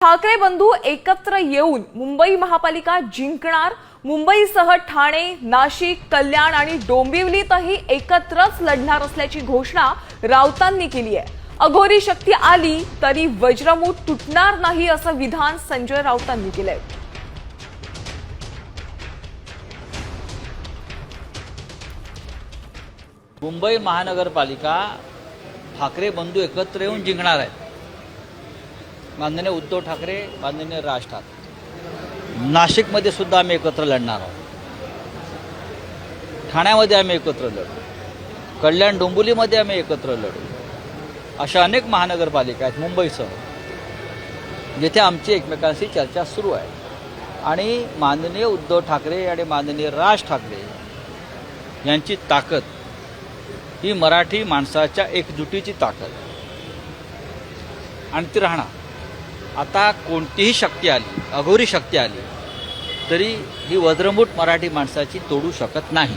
ठाकरे बंधू एकत्र येऊन मुंबई महापालिका जिंकणार। मुंबईसह ठाणे, नाशिक, कल्याण आणि डोंबिवलीतही एकत्रच लढणार असल्याची घोषणा राऊतांनी केली आहे। अघोरी शक्ती आली तरी वज्रमूठ तुटणार नाही असं विधान संजय राऊतांनी केलंय। मुंबई महानगरपालिका ठाकरे बंधू एकत्र येऊन जिंकणार आहेत। माननीय उद्धव ठाकरे, माननीय राज ठाकरे। नाशिकमध्ये सुद्धा आम्ही एकत्र लढणार आहोत, ठाण्यामध्ये आम्ही एकत्र लढू, कल्याण डोंबिवलीमध्ये आम्ही एकत्र लढू। अशा अनेक महानगरपालिका आहेत मुंबईसह, जिथे आमची एकमेकांशी चर्चा सुरू आहे। आणि माननीय उद्धव ठाकरे आणि माननीय राज ठाकरे यांची ताकद ही मराठी माणसाच्या एकजुटीची ताकद आणि ती राहणार। आता कोणतीही शक्ती आली, अघोरी शक्ती आली तरी ही वज्रमूठ मराठी माणसाची तोडू शकत नाही।